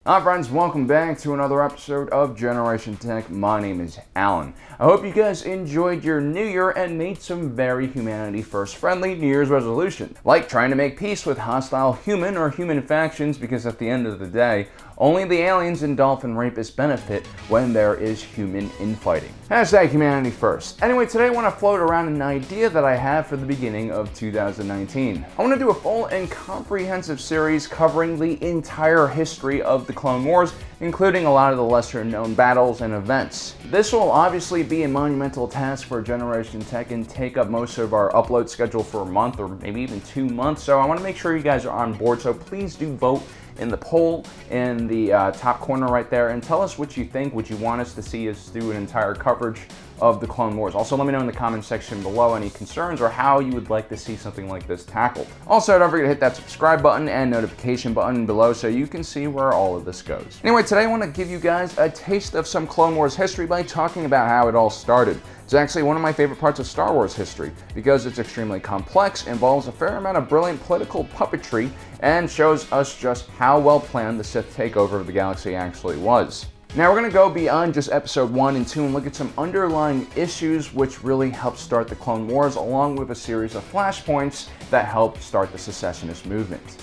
Hi friends, welcome back to another episode of Generation Tech. My name is Alan. I hope you guys enjoyed your new year and made some very humanity first friendly New Year's resolutions, like trying to make peace with hostile human or human factions, because at the end of the day, only the aliens and dolphin rapists benefit when there is human infighting. Hashtag humanity first. Anyway, today I want to float around an idea that I have for the beginning of 2019. I want to do a full and comprehensive series covering the entire history of the Clone Wars, including a lot of the lesser known battles and events. This will obviously be a monumental task for Generation Tech and take up most of our upload schedule for a month or maybe even 2 months, so I want to make sure you guys are on board, so please do vote in the poll in the top corner right there and tell us what you think. Would you want us to see us do an entire coverage of the Clone Wars? Also, let me know in the comment section below any concerns or how you would like to see something like this tackled. Also, don't forget to hit that subscribe button and notification button below so you can see where all of this goes. Anyway, today I want to give you guys a taste of some Clone Wars history by talking about how it all started. It's actually one of my favorite parts of Star Wars history because it's extremely complex, involves a fair amount of brilliant political puppetry, and shows us just how well planned the Sith takeover of the galaxy actually was. Now we're going to go beyond just episode 1 and 2 and look at some underlying issues which really helped start the Clone Wars, along with a series of flashpoints that helped start the secessionist movement.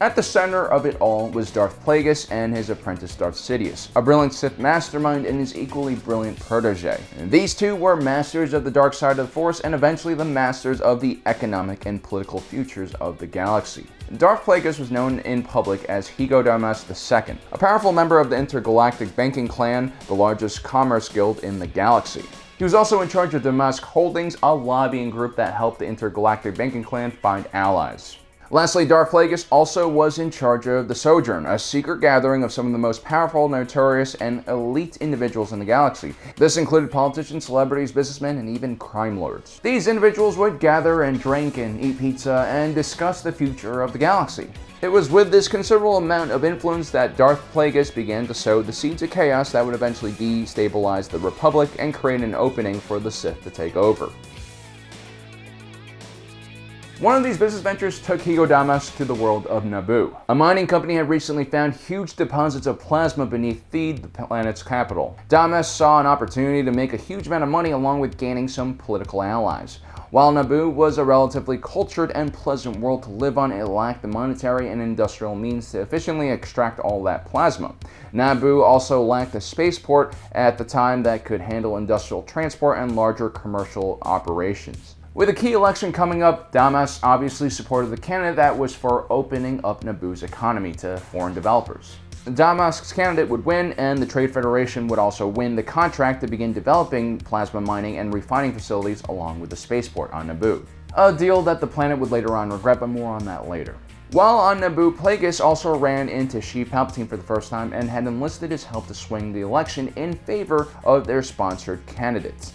At the center of it all was Darth Plagueis and his apprentice Darth Sidious, a brilliant Sith mastermind and his equally brilliant protege. And these two were masters of the dark side of the Force and eventually the masters of the economic and political futures of the galaxy. Darth Plagueis was known in public as Hedges II, a powerful member of the intergalactic banking clan, the largest commerce guild in the galaxy. He was also in charge of Damask Holdings, a lobbying group that helped the intergalactic banking clan find allies. Lastly, Darth Plagueis also was in charge of the Sojourn, a secret gathering of some of the most powerful, notorious, and elite individuals in the galaxy. This included politicians, celebrities, businessmen, and even crime lords. These individuals would gather and drink and eat pizza and discuss the future of the galaxy. It was with this considerable amount of influence that Darth Plagueis began to sow the seeds of chaos that would eventually destabilize the Republic and create an opening for the Sith to take over. One of these business ventures took Hedges to the world of Naboo. A mining company had recently found huge deposits of plasma beneath Theed, the planet's capital. Damas saw an opportunity to make a huge amount of money along with gaining some political allies. While Naboo was a relatively cultured and pleasant world to live on, it lacked the monetary and industrial means to efficiently extract all that plasma. Naboo also lacked a spaceport at the time that could handle industrial transport and larger commercial operations. With a key election coming up, Damas obviously supported the candidate that was for opening up Naboo's economy to foreign developers. Damas's candidate would win, and the Trade Federation would also win the contract to begin developing plasma mining and refining facilities along with the spaceport on Naboo. A deal that the planet would later on regret, but more on that later. While on Naboo, Plagueis also ran into Sheev Palpatine for the first time and had enlisted his help to swing the election in favor of their sponsored candidates.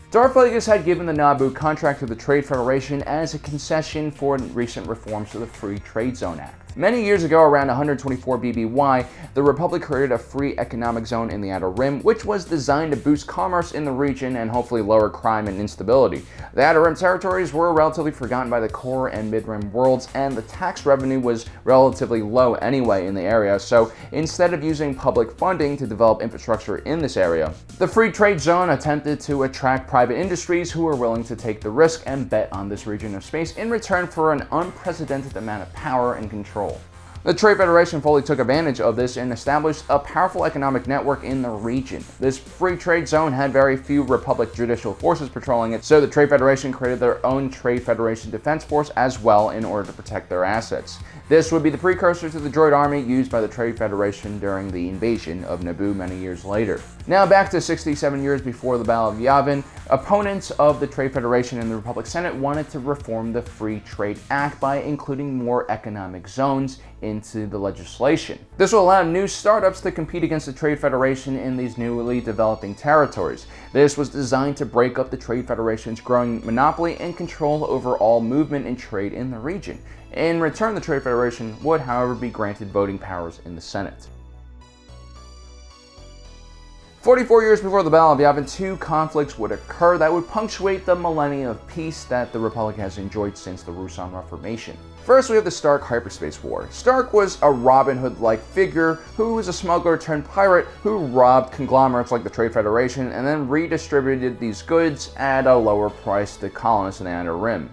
Darth Plagueis had given the Naboo contract to the Trade Federation as a concession for recent reforms to the Free Trade Zone Act. Many years ago, around 124 BBY, the Republic created a free economic zone in the Outer Rim, which was designed to boost commerce in the region and hopefully lower crime and instability. The Outer Rim territories were relatively forgotten by the Core and Mid-Rim worlds, and the tax revenue was relatively low anyway in the area, so instead of using public funding to develop infrastructure in this area, the Free Trade Zone attempted to attract private industries who were willing to take the risk and bet on this region of space in return for an unprecedented amount of power and control. The Trade Federation fully took advantage of this and established a powerful economic network in the region. This free trade zone had very few Republic judicial forces patrolling it, so the Trade Federation created their own Trade Federation Defense Force as well in order to protect their assets. This would be the precursor to the droid army used by the Trade Federation during the invasion of Naboo many years later. Now back to 67 years before the Battle of Yavin, opponents of the Trade Federation and the Republic Senate wanted to reform the Free Trade Act by including more economic zones into the legislation. This will allow new startups to compete against the Trade Federation in these newly developing territories. This was designed to break up the Trade Federation's growing monopoly and control over all movement and trade in the region. In return, the Trade Federation would, however, be granted voting powers in the Senate. 44 years before the Battle of Yavin, two conflicts would occur that would punctuate the millennia of peace that the Republic has enjoyed since the Ruusan Reformation. First, we have the Stark Hyperspace War. Stark was a Robin Hood-like figure who was a smuggler turned pirate who robbed conglomerates like the Trade Federation and then redistributed these goods at a lower price to colonists in the Outer Rim.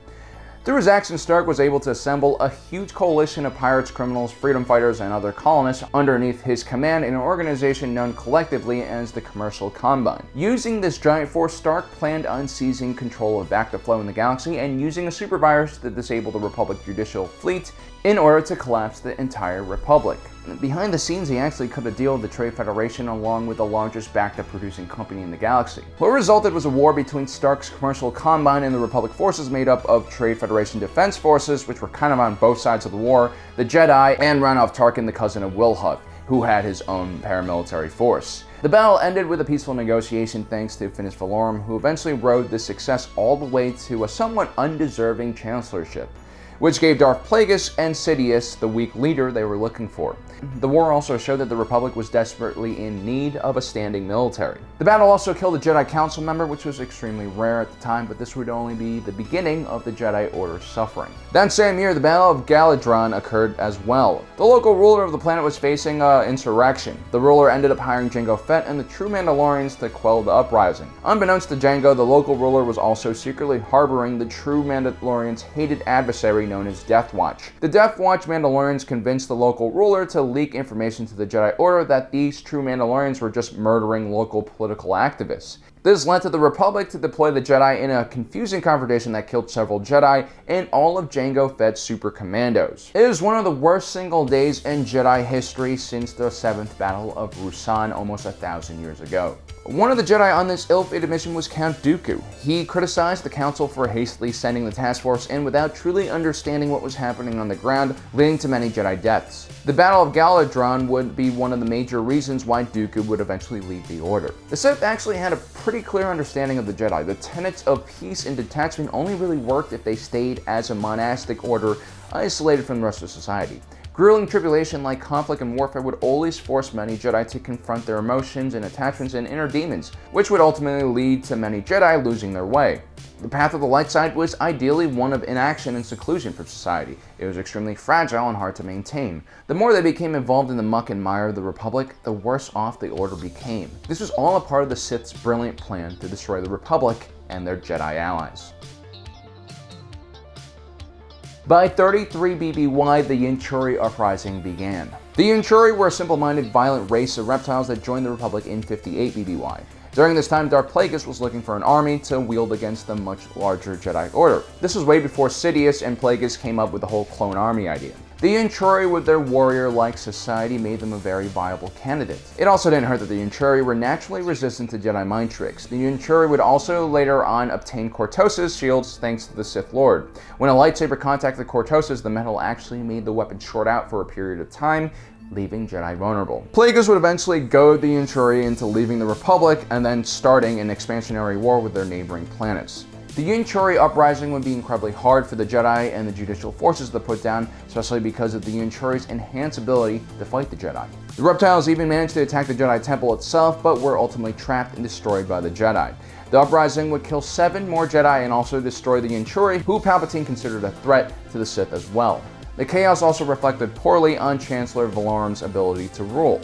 Through his actions, Stark was able to assemble a huge coalition of pirates, criminals, freedom fighters, and other colonists underneath his command in an organization known collectively as the Commercial Combine. Using this giant force, Stark planned on seizing control of back to flow in the galaxy and using a supervirus to disable the Republic judicial fleet in order to collapse the entire Republic. Behind the scenes, he actually cut a deal with the Trade Federation along with the largest backed-up producing company in the galaxy. What resulted was a war between Stark's Commercial Combine and the Republic forces made up of Trade Federation defense forces, which were kind of on both sides of the war, the Jedi, and Ranulph Tarkin, the cousin of Wilhuff, who had his own paramilitary force. The battle ended with a peaceful negotiation thanks to Finis Valorum, who eventually rode this success all the way to a somewhat undeserving chancellorship, which gave Darth Plagueis and Sidious the weak leader they were looking for. The war also showed that the Republic was desperately in need of a standing military. The battle also killed a Jedi Council member, which was extremely rare at the time, but this would only be the beginning of the Jedi Order's suffering. That same year, the Battle of Galadron occurred as well. The local ruler of the planet was facing an insurrection. The ruler ended up hiring Jango Fett and the true Mandalorians to quell the uprising. Unbeknownst to Jango, the local ruler was also secretly harboring the true Mandalorians' hated adversary known as Death Watch. The Death Watch Mandalorians convinced the local ruler to leak information to the Jedi Order that these true Mandalorians were just murdering local political activists. This led to the Republic to deploy the Jedi in a confusing confrontation that killed several Jedi and all of Jango Fett's super commandos. It was one of the worst single days in Jedi history since the 7th Battle of Ruusan almost 1,000 years ago. One of the Jedi on this ill-fated mission was Count Dooku. He criticized the Council for hastily sending the task force in without truly understanding what was happening on the ground, leading to many Jedi deaths. The Battle of Galadron would be one of the major reasons why Dooku would eventually leave the Order. The Sith actually had a pretty clear understanding of the Jedi. The tenets of peace and detachment only really worked if they stayed as a monastic order, isolated from the rest of society. Grueling tribulation like conflict and warfare would always force many Jedi to confront their emotions and attachments and inner demons, which would ultimately lead to many Jedi losing their way. The path of the light side was ideally one of inaction and seclusion from society. It was extremely fragile and hard to maintain. The more they became involved in the muck and mire of the Republic, the worse off the Order became. This was all a part of the Sith's brilliant plan to destroy the Republic and their Jedi allies. By 33 BBY, the Vinchorri uprising began. The Vinchorri were a simple-minded, violent race of reptiles that joined the Republic in 58 BBY. During this time, Darth Plagueis was looking for an army to wield against the much larger Jedi Order. This was way before Sidious and Plagueis came up with the whole clone army idea. The Vinchorri, with their warrior-like society, made them a very viable candidate. It also didn't hurt that the Vinchorri were naturally resistant to Jedi mind tricks. The Vinchorri would also later on obtain Cortosis shields thanks to the Sith Lord. When a lightsaber contacted Cortosis, the metal actually made the weapon short out for a period of time, leaving Jedi vulnerable. Plagueis would eventually goad the Vinchorri into leaving the Republic and then starting an expansionary war with their neighboring planets. The Vinchorri uprising would be incredibly hard for the Jedi and the judicial forces to put down, especially because of the Vinchorri's enhanced ability to fight the Jedi. The reptiles even managed to attack the Jedi Temple itself, but were ultimately trapped and destroyed by the Jedi. The uprising would kill 7 more Jedi and also destroy the Vinchorri, who Palpatine considered a threat to the Sith as well. The chaos also reflected poorly on Chancellor Valorum's ability to rule.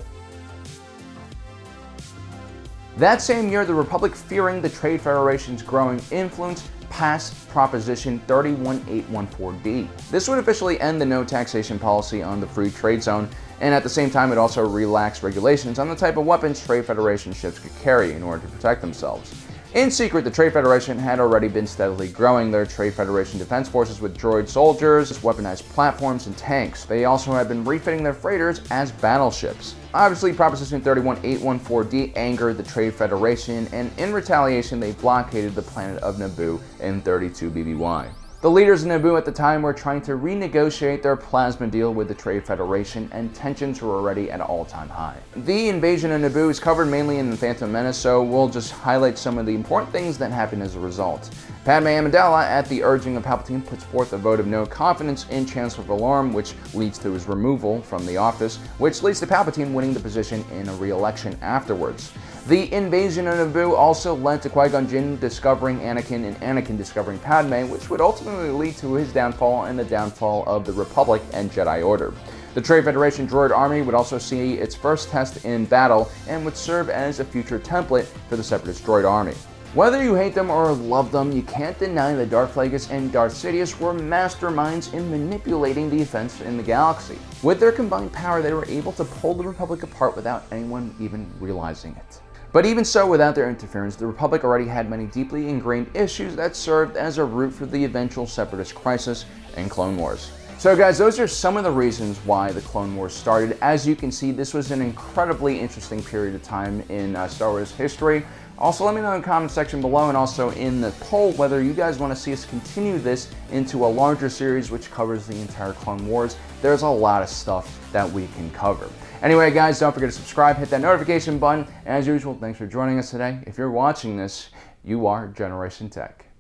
That same year, the Republic, fearing the Trade Federation's growing influence, passed Proposition 31814D. This would officially end the no taxation policy on the Free Trade Zone, and at the same time it also relaxed regulations on the type of weapons Trade Federation ships could carry in order to protect themselves. In secret, the Trade Federation had already been steadily growing their Trade Federation defense forces with droid soldiers, weaponized platforms, and tanks. They also had been refitting their freighters as battleships. Obviously, Proposition 31814D angered the Trade Federation, and in retaliation, they blockaded the planet of Naboo in 32 BBY. The leaders of Naboo at the time were trying to renegotiate their plasma deal with the Trade Federation, and tensions were already at an all-time high. The invasion of Naboo is covered mainly in The Phantom Menace, so we'll just highlight some of the important things that happened as a result. Padme Amidala, at the urging of Palpatine, puts forth a vote of no confidence in Chancellor Valorum, which leads to his removal from the office, which leads to Palpatine winning the position in a re-election afterwards. The invasion of Naboo also led to Qui-Gon Jinn discovering Anakin and Anakin discovering Padme, which would ultimately lead to his downfall and the downfall of the Republic and Jedi Order. The Trade Federation droid army would also see its first test in battle and would serve as a future template for the Separatist droid army. Whether you hate them or love them, you can't deny that Darth Plagueis and Darth Sidious were masterminds in manipulating the events in the galaxy. With their combined power, they were able to pull the Republic apart without anyone even realizing it. But even so, without their interference, the Republic already had many deeply ingrained issues that served as a root for the eventual Separatist crisis and Clone Wars. So guys, those are some of the reasons why the Clone Wars started. As you can see, this was an incredibly interesting period of time in Star Wars history. Also, let me know in the comment section below and also in the poll whether you guys want to see us continue this into a larger series which covers the entire Clone Wars. There's a lot of stuff that we can cover. Anyway, guys, don't forget to subscribe, hit that notification button. And as usual, thanks for joining us today. If you're watching this, you are Generation Tech.